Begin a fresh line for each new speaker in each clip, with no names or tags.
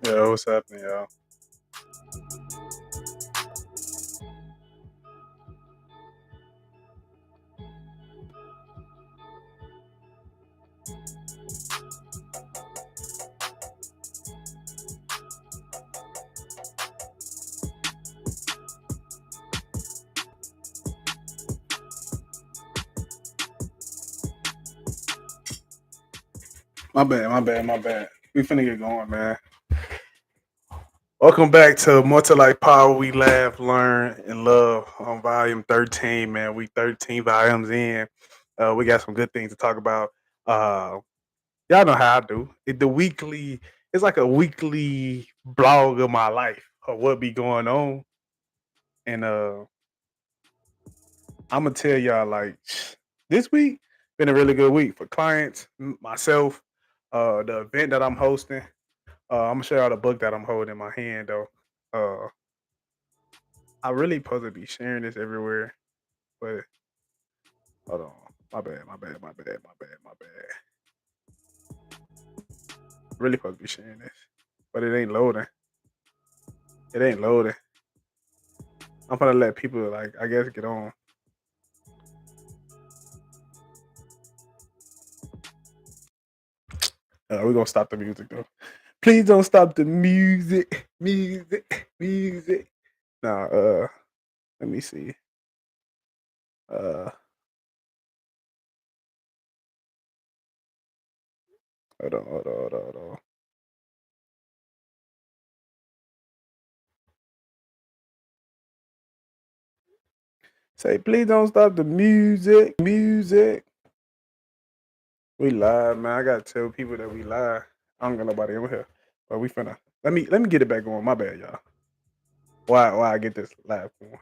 Yeah, what's happening, y'all? My bad. We finna get going, man. Welcome back to Montà Like Power. We laugh, learn, and love on volume 13, man. We 13 volumes in. We got some good things to talk about. Uh, y'all know how I do. It's like a weekly blog of my life of what be going on. And I'm gonna tell y'all like this week been a really good week for clients, myself, the event that I'm hosting. I'm gonna show y'all the book that I'm holding in my hand though. Uh, I really supposed to be sharing this everywhere, but hold on. My bad. Really supposed to be sharing this, but it ain't loading. It ain't loading. I'm gonna let people like I guess get on. We're gonna stop the music though. Please don't stop the music. Nah, let me see. Uh, hold on. Say, please don't stop the music. We live, man. I gotta tell people that we live. I don't got nobody over here, but we finna let me get it back on. My bad, y'all. Why I get this live going?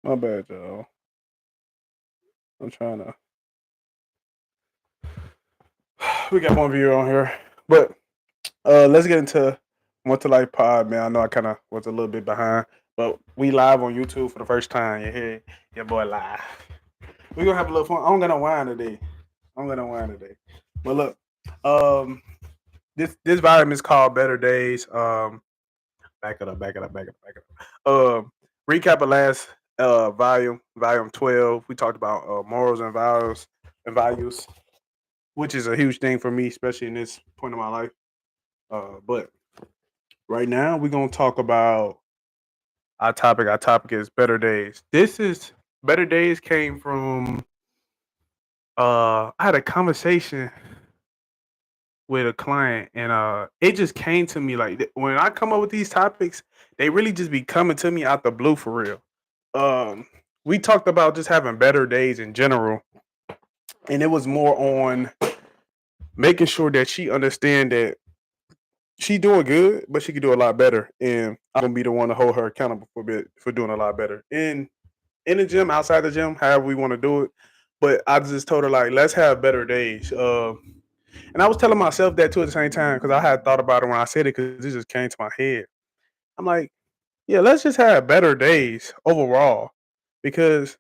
My bad, y'all. I'm trying to. We got one viewer on here, but let's get into What to Life Pod, man. I know I kind of was a little bit behind, but we live on YouTube for the first time. You hear your boy live. We gonna have a little fun. I don't got no wine today. But look, um, this volume is called Better Days. Back it up. Recap of last volume 12. We talked about morals and values, which is a huge thing for me, especially in this point of my life. But right now we're gonna talk about our topic. Our topic is Better Days. This is Better Days came from I had a conversation with a client and it just came to me like when I come up with these topics, they really just be coming to me out the blue for real. Um we talked about just having better days in general, and it was more on making sure that she understand that she doing good, but she could do a lot better, and I'm gonna be the one to hold her accountable for doing a lot better in the gym, outside the gym, however we want to do it. But I just told her like, let's have better days. And I was telling myself that too at the same time because I had thought about it when I said it because it just came to my head. I'm like, yeah, let's just have better days overall because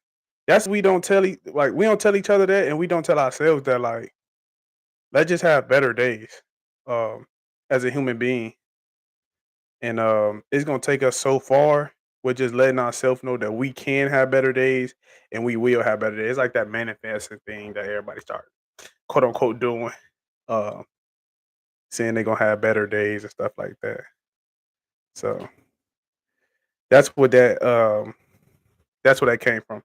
that's we don't like we don't tell each other that, and we don't tell ourselves that like let's just have better days um as a human being, and it's gonna take us so far we're just letting ourselves know that we can have better days and we will have better days. It's like that manifesting thing that everybody started quote unquote doing, uh, saying they're gonna have better days and stuff like that. So that's what that's where that came from.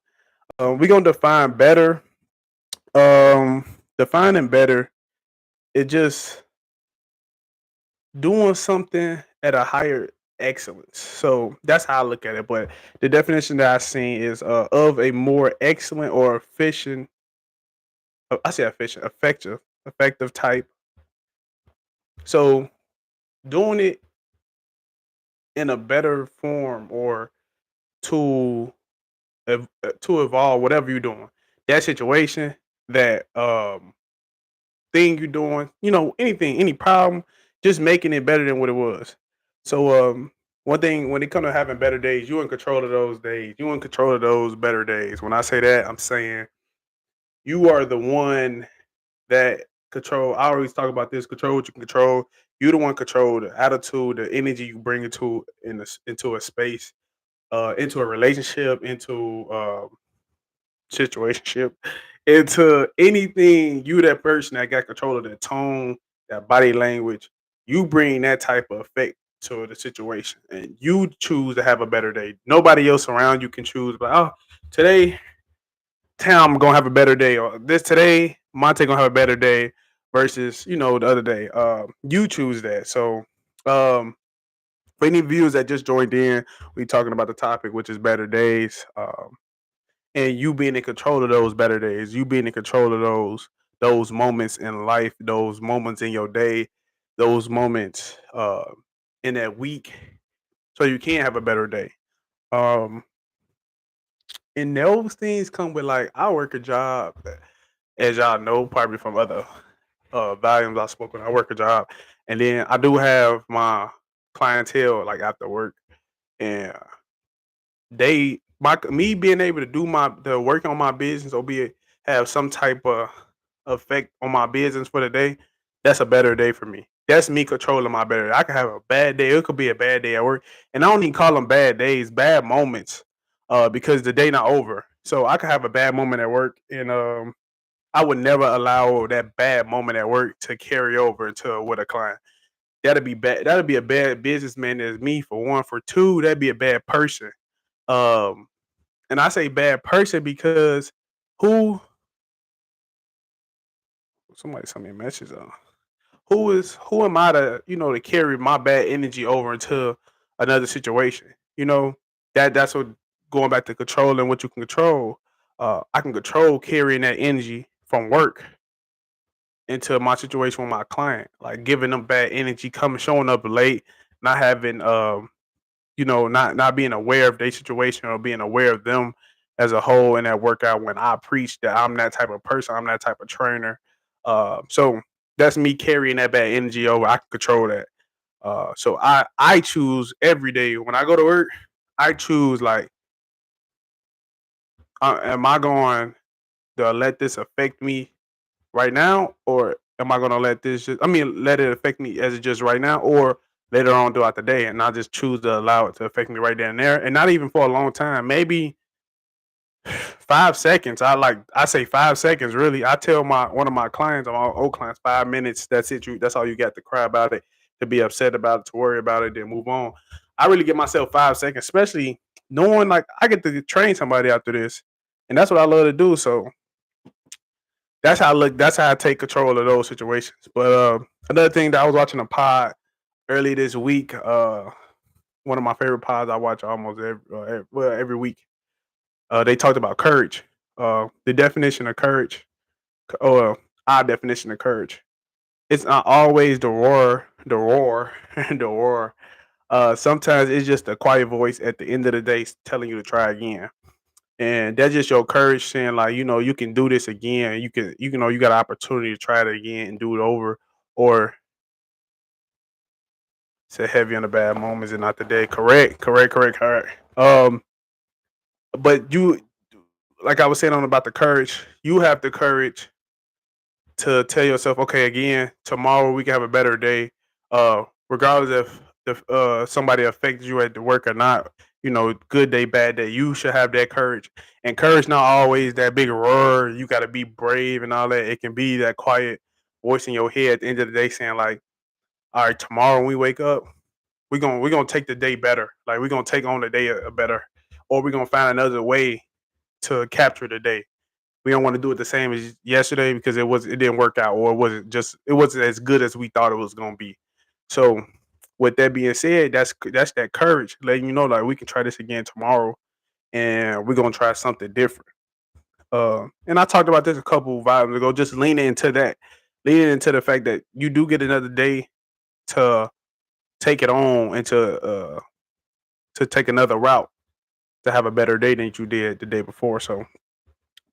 We're gonna define better. Defining better, it just doing something at a higher excellence. So that's how I look at it. But the definition that I've seen is of a more excellent or efficient. I say efficient, effective type. So doing it in a better form or to to evolve whatever you're doing. That situation, that thing you're doing, anything, any problem, just making it better than what it was. So one thing when it comes to having better days, you in control of those days. You in control of those better days. When I say that, I'm saying you are the one that control. I always talk about this: control what you can control. You the one control the attitude, the energy you bring into a space, into a relationship, into situationship, into anything. You that person that got control of that tone, that body language. You bring that type of effect to the situation, and you choose to have a better day. Nobody else around you can choose. But oh, today Tam gonna have a better day, or this today Monte gonna have a better day versus the other day. You choose that. So um, for any viewers that just joined in, we talking about the topic, which is better days. And you being in control of those better days, you being in control of those moments in life, those moments in your day, those moments in that week, so you can have a better day. Um, and those things come with like I work a job, as y'all know, probably from other volumes I've spoken. I work a job, and then I do have my clientele like after work, and they my me being able to do my the work on my business or be have some type of effect on my business for the day, that's a better day for me. That's me controlling my better day. I could have a bad day. It could be a bad day at work. And I don't even call them bad days, bad moments. Because the day not over. So I could have a bad moment at work and I would never allow that bad moment at work to carry over into with a client. That'd be bad. That'd be a bad businessman as me for one. For two, that'd be a bad person. Um, and I say bad person because who somebody sent me a message on who am I to to carry my bad energy over into another situation? You know that's what going back to controlling what you can control. I can control carrying that energy from work into my situation with my client, like giving them bad energy, coming showing up late, not having not being aware of their situation or being aware of them as a whole in that workout when I preach that I'm that type of person, I'm that type of trainer. So that's me carrying that bad energy over. I can control that. So I choose every day when I go to work. I choose like, am I going to let this affect me right now, or am I going to let this just? I mean, let it affect me as it just right now, or later on throughout the day, and I just choose to allow it to affect me right then and there, and not even for a long time. Maybe 5 seconds. I say 5 seconds. Really, I tell my one of my clients, my old clients, 5 minutes. That's it. That's all you got to cry about it, to be upset about it, to worry about it, then move on. I really give myself 5 seconds, especially knowing like I get to train somebody after this, and that's what I love to do. So that's how I look. That's how I take control of those situations. But another thing that I was watching a pod early this week. One of my favorite pods I watch almost every week. They talked about courage. The definition of courage, or our definition of courage. It's not always the roar, the roar. Sometimes it's just a quiet voice at the end of the day telling you to try again. And that's just your courage saying like, you can do this again. You got an opportunity to try it again and do it over. Or say heavy on the bad moments and not the day. Correct, correct, correct, correct. But like I was saying on about the courage, you have the courage to tell yourself, okay, again, tomorrow we can have a better day. Regardless if somebody affected you at the work or not, good day, bad day. You should have that courage. And courage not always that big roar. You got to be brave and all that. It can be that quiet voice in your head at the end of the day saying like, all right, tomorrow when we wake up, we're gonna take the day better. Like we're gonna take on the day a better, or we're gonna find another way to capture the day. We don't want to do it the same as yesterday because it didn't work out, or it wasn't as good as we thought it was gonna be. So with that being said, that's that courage, letting you know like we can try this again tomorrow, and we're gonna try something different. And I talked about this a couple vibes ago, just leaning into that, leaning into the fact that you do get another day to take it on and to take another route to have a better day than you did the day before. So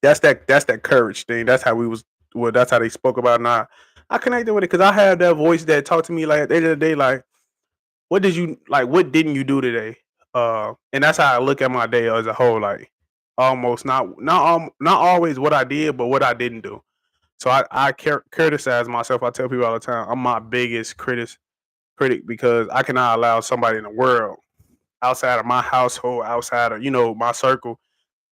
that's that courage thing. That's how we was well, that's how they spoke about it. And I connected with it because I have that voice that talked to me like at the end of the day, like, what didn't you do today? And that's how I look at my day as a whole, like almost not always what I did, but what I didn't do. So I criticize myself. I tell people all the time, I'm my biggest critic because I cannot allow somebody in the world outside of my household, outside of my circle,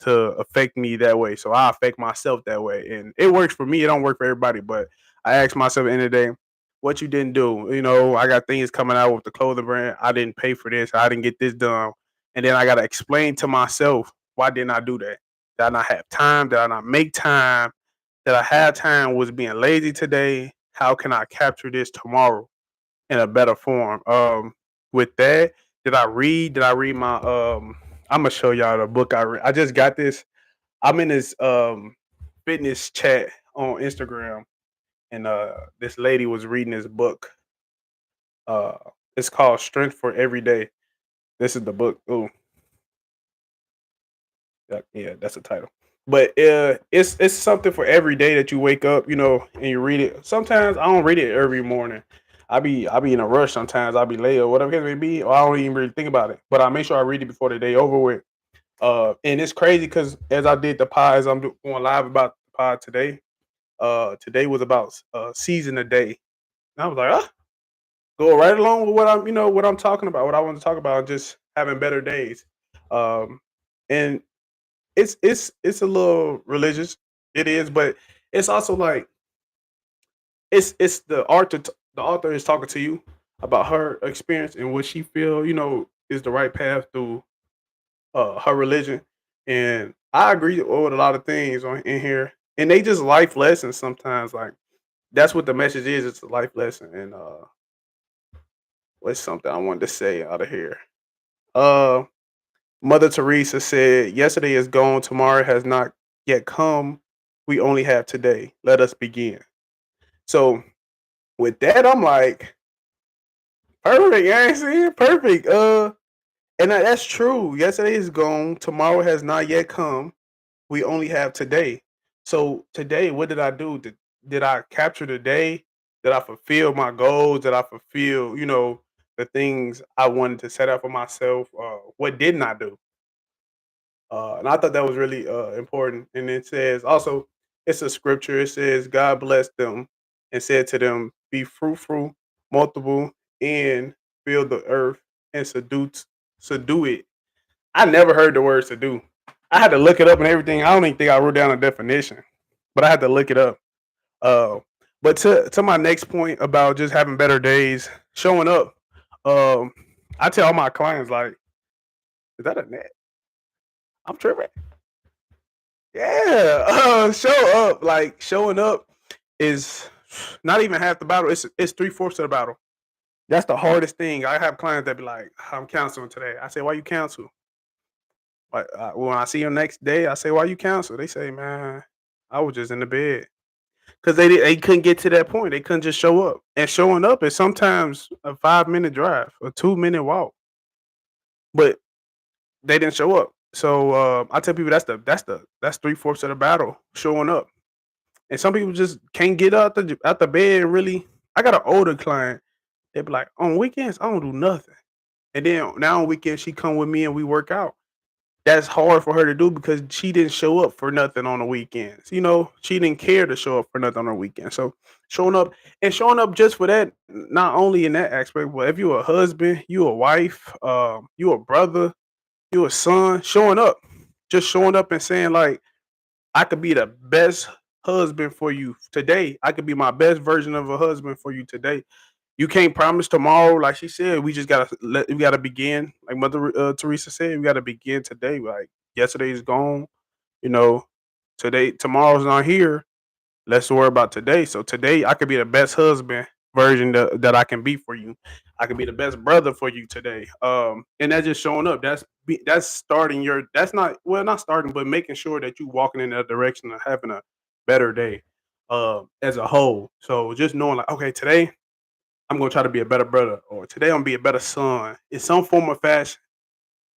to affect me that way. So I affect myself that way. And it works for me. It don't work for everybody. But I ask myself at the end of the day, what you didn't do. I got things coming out with the clothing brand. I didn't pay for this. I didn't get this done. And then I gotta explain to myself, why didn't I do that? Did I not have time? Did I not make time? Did I have time? Was being lazy today? How can I capture this tomorrow in a better form? With that, did I read? Did I read my I'm gonna show y'all the book I read. I just got this. I'm in this fitness chat on Instagram, and this lady was reading this book. Uh, it's called Strength for Every Day. This is the book. Oh, yeah, that's the title. But it's something for every day that you wake up, and you read it. Sometimes I don't read it every morning. I be in a rush. Sometimes I'll be late or whatever it may be, or I don't even really think about it. But I make sure I read it before the day over with. And it's crazy because as I did the pod, as going live about the pod today. Today was about season a day. And I was like, go right along with what I'm talking about, what I want to talk about, just having better days. Um, and it's a little religious. It is, but it's also like it's the author is talking to you about her experience and what she feel is the right path through her religion. And I agree with a lot of things in here, and they just life lessons sometimes. Like that's what the message is. It's a life lesson. And what's something I wanted to say out of here? Uh, Mother Teresa said, "Yesterday is gone. Tomorrow has not yet come. We only have today. Let us begin." So with that, I'm like, perfect. You ain't saying perfect. And that's true. Yesterday is gone. Tomorrow has not yet come. We only have today. So today, what did I do? Did I capture the day? Did I fulfill my goals? Did I fulfill, the things I wanted to set up for myself? What didn't I do? And I thought that was really important. And it says also, it's a scripture. It says, God blessed them and said to them, be fruitful, multiple, and fill the earth and subdue it. I never heard the word subdue. I had to look it up and everything. I don't even think I wrote down a definition, but I had to look it up. Uh, but to my next point about just having better days, showing up. Um, I tell all my clients like, is that a net? I'm tripping. Yeah, show up. Like showing up is not even half the battle. It's three-fourths of the battle. That's the hardest thing. I have clients that be like, "I'm canceling today." I say, "Why you cancel?" Like when I see them next day, I say, "Why you cancel?" They say, "Man, I was just in the bed." Because they couldn't get to that point. They couldn't just show up. And showing up is sometimes a 5-minute drive, a 2-minute walk, but they didn't show up. So I tell people that's three-fourths of the battle, showing up. And some people just can't get out the bed. Really, I got an older client. They be like, on weekends, I don't do nothing. And then now on weekends, she come with me and we work out. That's hard for her to do because she didn't show up for nothing on the weekends. She didn't care to show up for nothing on the weekend. So showing up just for that, not only in that aspect, but if you're a husband, you a wife, you a brother, You a son showing up, just showing up and saying like, I could be the best husband for you today. I could be my best version of a husband for you today. You can't promise tomorrow, like she said. We just we gotta begin. Like Mother Teresa said, we gotta begin today. Like yesterday's gone, you know. Tomorrow's not here. Let's worry about today. So today, I could be the best husband version that I can be for you. I can be the best brother for you today. And that's just showing up. That's starting your. That's not well, not starting, but making sure that you walking in that direction of having a better day, as a whole. So just knowing like, okay, today I'm gonna try to be a better brother, or today I'm gonna be a better son in some form of fashion.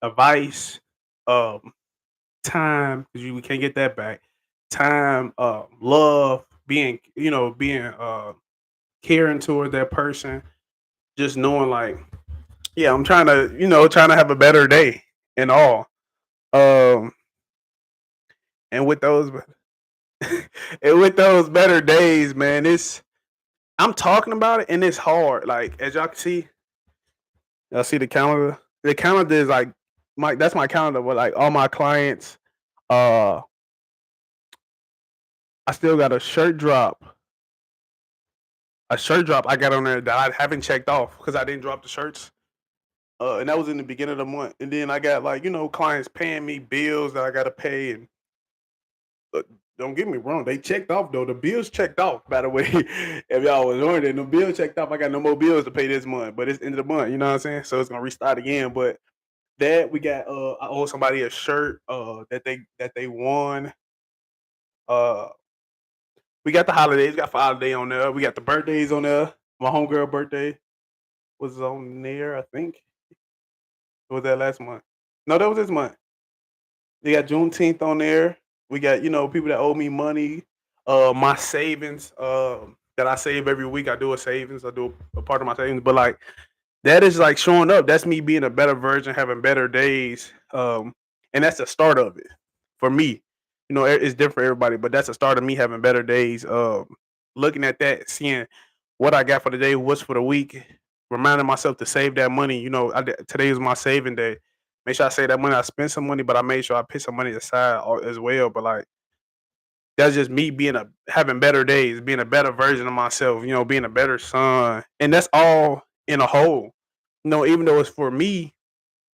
Advice, um, time, because we can't get that back. Time, love, being caring toward that person, just knowing like, yeah, I'm trying to have a better day and all. Um, and with those and with those better days, man, I'm talking about it and it's hard. Like as y'all can see, y'all see the calendar. The calendar is like my calendar with like all my clients. Uh, I still got a shirt drop I got on there that I haven't checked off because I didn't drop the shirts. And that was in the beginning of the month. And then I got like, clients paying me bills that I gotta pay. And uh, don't get me wrong, they checked off though. The bills checked off, by the way. If y'all was wondering, the bill checked off. I got no more bills to pay this month, but it's end of the month, you know what I'm saying? So it's gonna restart again. But that we got I owe somebody a shirt that they won. Uh we got the holidays, got Father's Day on there, we got the birthdays on there. My homegirl birthday was on there, I think. Or was that last month? No, that was this month. They got Juneteenth on there. We got people that owe me money. My savings that I save every week. I do a savings. I do a part of my savings, but like that is like showing up. That's me being a better version, having better days. And that's the start of it for me. It's different for everybody, but that's the start of me having better days. Looking at that, seeing what I got for the day, what's for the week, reminding myself to save that money. Today is my saving day. Make sure I save that money. I spend some money, but I made sure I put some money aside as well. But like that's just me having better days, being a better version of myself. Being a better son, and that's all in a whole. Even though it's for me,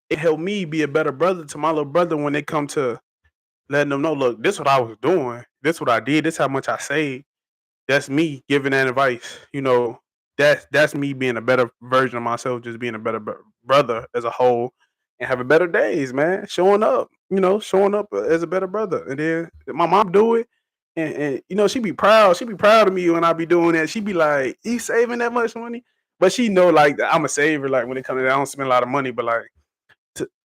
it helped me be a better brother to my little brother when it come to letting them know, look, this what I was doing, this what I did, this how much I saved. That's me giving that advice. That's me being a better version of myself, just being a better brother as a whole, and having better days, man. Showing up as a better brother, and then my mom do it, and she be proud. She be proud of me when I be doing that. She be like, "You saving that much money?" But she know like I'm a saver. Like when it comes to that, I don't spend a lot of money, but like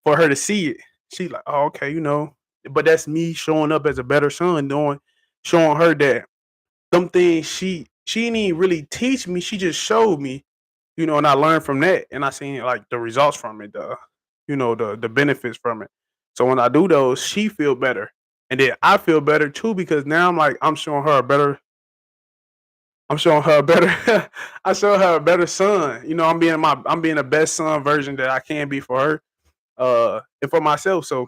for her to see it, she like, "Oh, okay, But that's me showing up as a better son, showing her that some things she didn't even really teach me. She just showed me, and I learned from that, and I seen like the results from it, the benefits from it. So when I do those, she feel better, and then I feel better too because now I'm showing her a better. I'm showing her a better. I show her a better son. I'm being the best son version that I can be for her, and for myself. So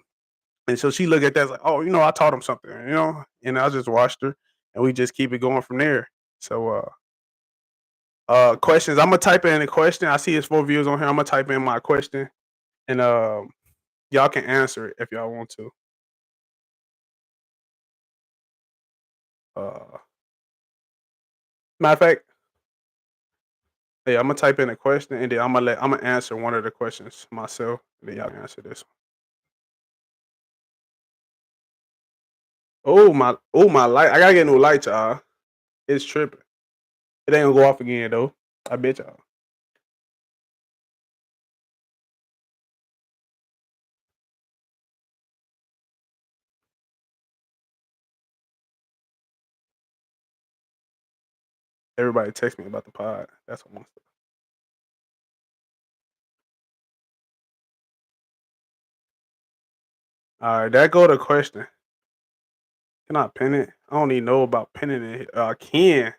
she looked at that like, oh, I taught him something, and I just watched her, and we just keep it going from there. So questions. I'm gonna type in a question. I see it's 4 views on here. I'm gonna type in my question, and y'all can answer it if y'all want to. Uh, Matter of fact, yeah, I'm gonna type in a question, and then I'm gonna answer one of the questions myself, and then y'all can answer this one. Oh my light. I gotta get a new light, y'all. It's tripping. It ain't gonna go off again though. I bet y'all. Everybody text me about the pod. That's what wants to. All right, that go to question. Can I pin it? I don't even know about pinning it. I can.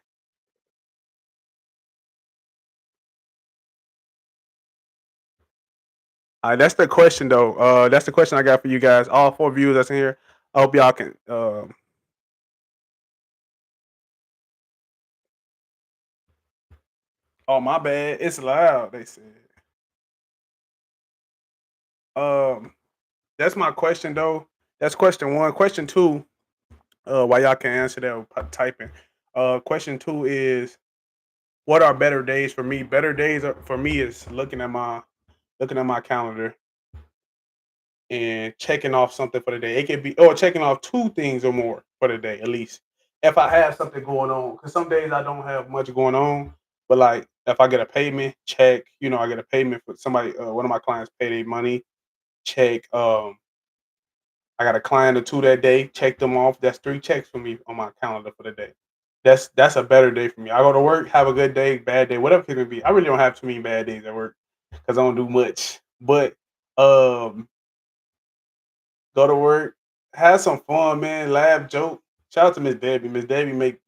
That's the question though. That's the question I got for you guys. All four viewers that's in here. I hope y'all can. Oh my bad. It's loud. They said. Um, that's my question though. That's question one. Question two. While y'all can answer that with typing. Question two is, what are better days for me? Better days for me is looking at my calendar and checking off something for the day. It could be or checking off two things or more for the day at least. If I have something going on, because some days I don't have much going on, but like if I get a payment check, I get a payment for somebody. One of my clients pay their money check. I got a client or two that day. Check them off. That's three checks for me on my calendar for the day. That's a better day for me. I go to work, have a good day, bad day, whatever it may be. I really don't have too many bad days at work because I don't do much. But um, go to work, have some fun, man. Laugh, joke. Shout out to Miss Debbie. Miss Debbie make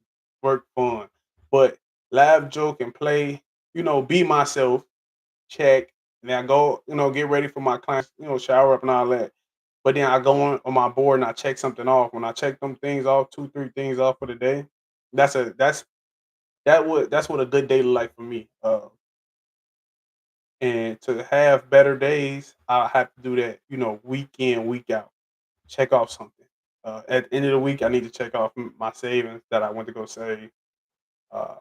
work fun, but laugh, joke, and play. Be myself. Check. And then I go, get ready for my clients. Shower up and all that. But then I go on my board and I check something off. When I check them things off, two, three things off for the day, that's what a good day look like for me. And to have better days, I have to do that. Week in, week out. Check off something. At the end of the week, I need to check off my savings that I went to go save. Uh,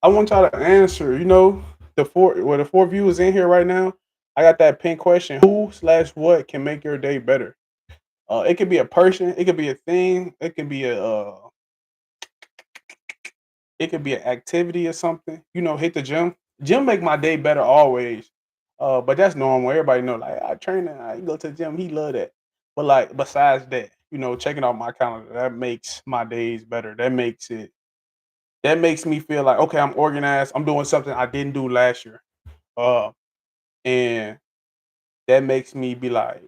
I want y'all to answer. The four viewers in here right now. I got that pin question: Who slash what can make your day better? It could be a person, it could be a thing, it could be an activity or something. Hit the gym. Gym make my day better always. But that's normal. Everybody know, like I train and I go to the gym. He love that. But like besides that, checking out my calendar that makes my days better. That makes me feel like okay, I'm organized. I'm doing something I didn't do last year. Uh, and that makes me be like,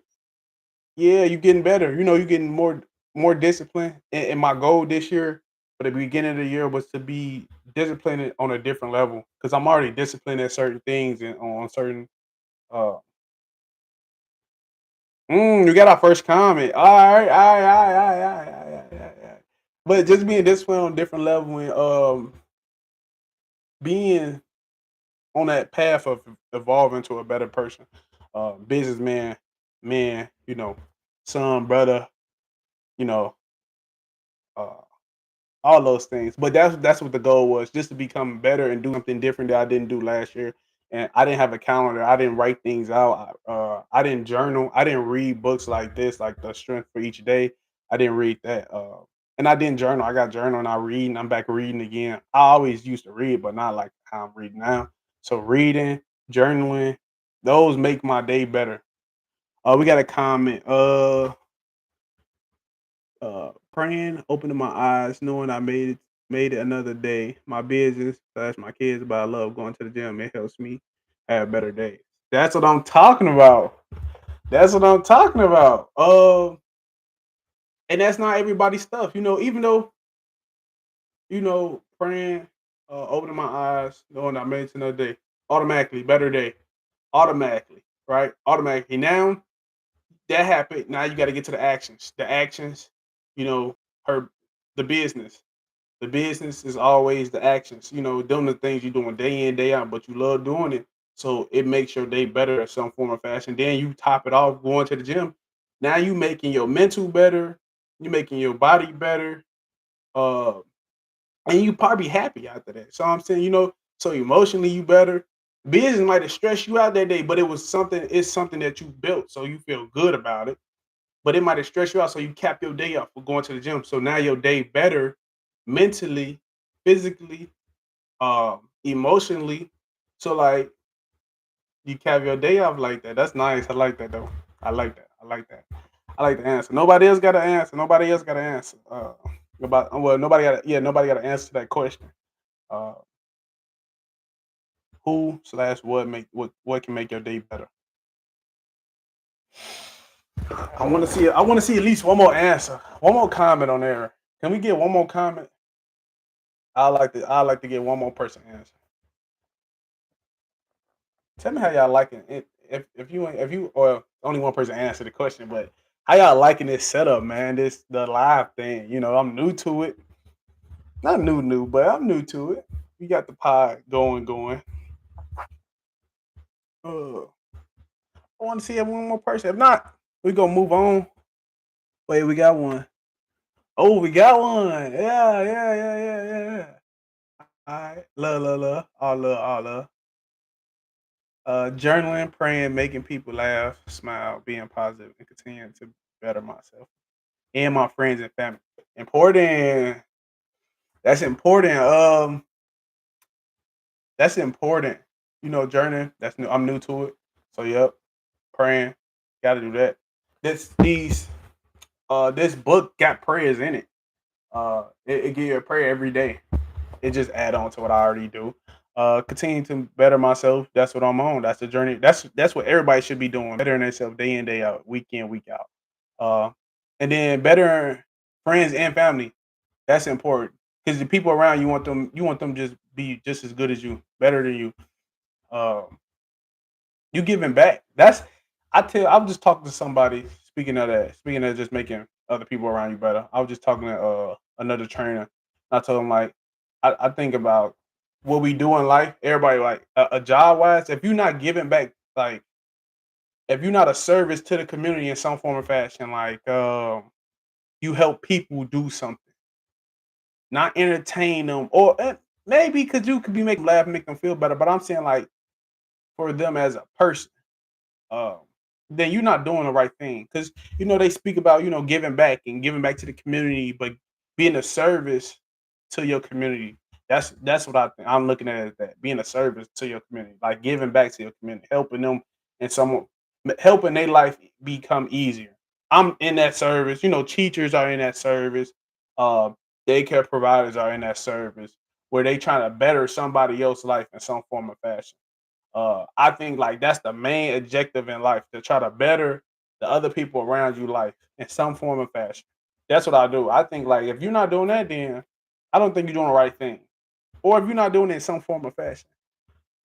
yeah, you're getting better. You're getting more discipline. And my goal this year, for the beginning of the year, was to be disciplined on a different level because I'm already disciplined at certain things and on certain. Uh, you got our first comment. All right. But just being disciplined on a different level and being on that path of evolving to a better person, businessman, man, son, brother, you know, uh, all those things. But that's what the goal was, just to become better and do something different that I didn't do last year. And I didn't have a calendar. I didn't write things out. I didn't journal. I didn't read books like this, like the strength for each day. I didn't read that. And I didn't journal. I got journal and I read and I'm back reading again. I always used to read, but not like how I'm reading now. So reading, journaling, those make my day better. We got a comment. Praying, opening my eyes, knowing I made it another day. My business, that's my kids, but I love going to the gym. It helps me have better days. That's what I'm talking about. That's what I'm talking about. And that's not everybody's stuff. Even though, praying, opening my eyes, knowing I made it another day. Automatically, better day. Automatically, right? Automatically. Now that happened. Now you got to get to the actions. The actions, her the business. The business is always the actions, doing the things you're doing day in, day out, but you love doing it. So it makes your day better in some form or fashion. Then you top it off going to the gym. Now you making your mental better, you making your body better, uh, and you probably happy after that. So I'm saying, so emotionally you better. Business might have stressed you out that day, but it's something that you built, so you feel good about it, but it might have stressed you out. So you cap your day up for going to the gym. So now your day better mentally, physically, emotionally. So like you cap your day off like that. That's nice. I like that though. I like that. I like that. I like the answer. Nobody else got to answer. Nobody else got to answer. Nobody got to answer that question. Uh, who slash what can make your day better? I want to see at least one more answer. One more comment on there. Can we get one more comment? I like to get one more person answer. Tell me how y'all like it. if you or only one person answer the question, but how y'all liking this setup, man? This the live thing. I'm new to it. Not new, but I'm new to it. We got the pod going. I want to see if one more person. If not, we gonna move on. Wait, we got one. Oh, we got one. Yeah. All right. Love. All love. Journaling, praying, making people laugh, smile, being positive, and continuing to better myself and my friends and family. Important. That's important. That's important. Journaling. That's new. I'm new to it. So yep, praying. Got to do that. This book got prayers in it. It give you a prayer every day. It just add on to what I already do. Continue to better myself. That's what I'm on. That's the journey. That's what everybody should be doing. Bettering themselves day in, day out, week in, week out. Uh, and then better friends and family. That's important because the people around you want them just be just as good as you, better than you. Um, you giving back. I was just talking to somebody. Speaking of just making other people around you better. I was just talking to another trainer. I told him like I think about what we do in life. Everybody like a job wise. If you're not giving back, like if you're not a service to the community in some form or fashion, like you help people do something, not entertain them, or maybe because you could be making them laugh, make them feel better. But I'm saying like for them as a person um, then you're not doing the right thing. Because they speak about giving back and giving back to the community, but being a service to your community. That's what I'm looking at as that being a service to your community, like giving back to your community, helping them and someone helping their life become easier. I'm in that service. Teachers are in that service. Uh, Daycare providers are in that service where they trying to better somebody else's life in some form or fashion. I think like that's the main objective in life to try to better the other people around you life in some form of fashion. That's what I do. I think like if you're not doing that, then I don't think you're doing the right thing. Or if you're not doing it in some form of fashion.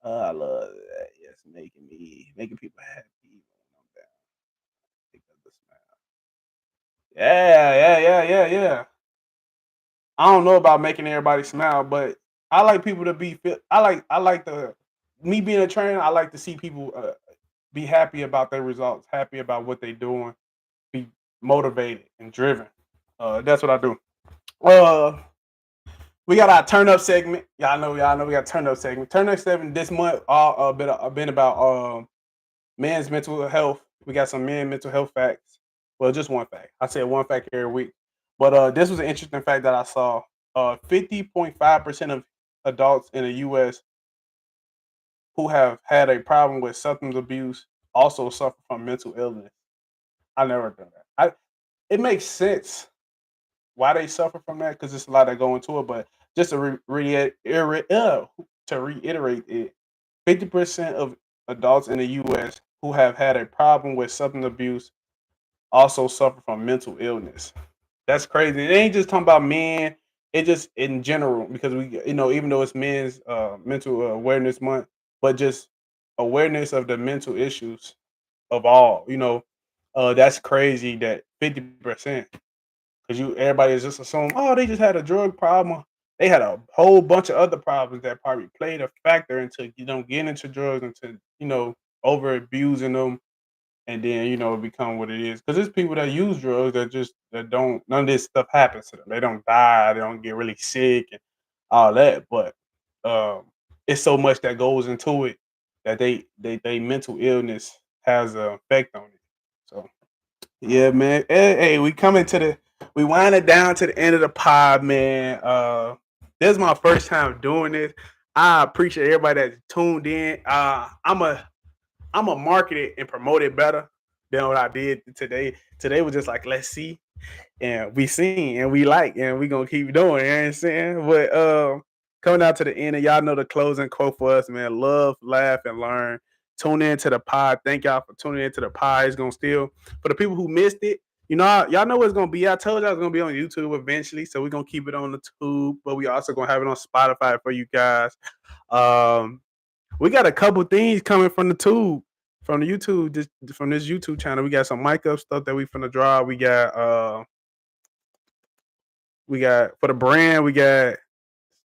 I love that. Yes, making people happy when I'm down. Pick up the smile. Yeah. I don't know about making everybody smile, but I like people to be. I like the me being a trainer. I like to see people be happy about their results, happy about what they're doing, be motivated and driven. That's what I do. Uh, we got our turn up segment. Y'all know we got turn up segment. Turn up segment this month. All been about men's mental health. We got some men mental health facts. Well, just one fact. I said one fact every week, but this was an interesting fact that I saw. 50.5% of adults in the U.S. who have had a problem with substance abuse also suffer from mental illness. I never done that. It makes sense why they suffer from that because there's a lot that go into it. But just to reiterate it, 50% of adults in the U.S. who have had a problem with substance abuse also suffer from mental illness. That's crazy. It ain't just talking about men. It just in general because even though it's men's mental awareness month, but just awareness of the mental issues of all. That's crazy that 50%. Because everybody is just assuming, oh, they just had a drug problem. They had a whole bunch of other problems that probably played a factor into getting into drugs, into over abusing them, and then it become what it is. Because there's people that use drugs that don't none of this stuff happens to them. They don't die. They don't get really sick and all that. But um, it's so much that goes into it that they mental illness has an effect on it. So yeah, man. Hey, we wind it down to the end of the pod, man. This is my first time doing this. I appreciate everybody that tuned in. I'm a market it and promote it better than what I did today. Today was just like let's see and we seen and we like and we gonna keep doing. You know what I'm saying? But coming out to the end, and y'all know the closing quote for us, man. Love, laugh, and learn. Tune in to the pod. Thank y'all for tuning into the pod. It's gonna still for the people who missed it. Y'all know it's gonna be. I told y'all it's gonna be on YouTube eventually, so we're gonna keep it on the tube, but we also gonna have it on Spotify for you guys. Um, we got a couple things coming from the tube from the YouTube, from this YouTube channel, we got some mic up stuff that we finna draw. We got for the brand, we got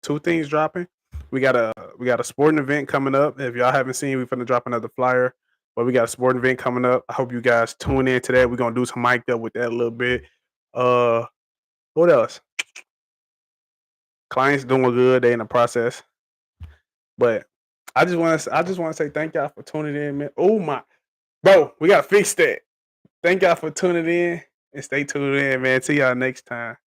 two things dropping. We got a sporting event coming up. If y'all haven't seen, we finna drop another flyer. But we got a sporting event coming up. I hope you guys tune in to that. We're gonna do some mic up with that a little bit. What else? Clients doing good. They in the process. But I just want to say thank y'all for tuning in, man. Oh my, bro, we gotta fix that. Thank y'all for tuning in and stay tuned in, man. See y'all next time.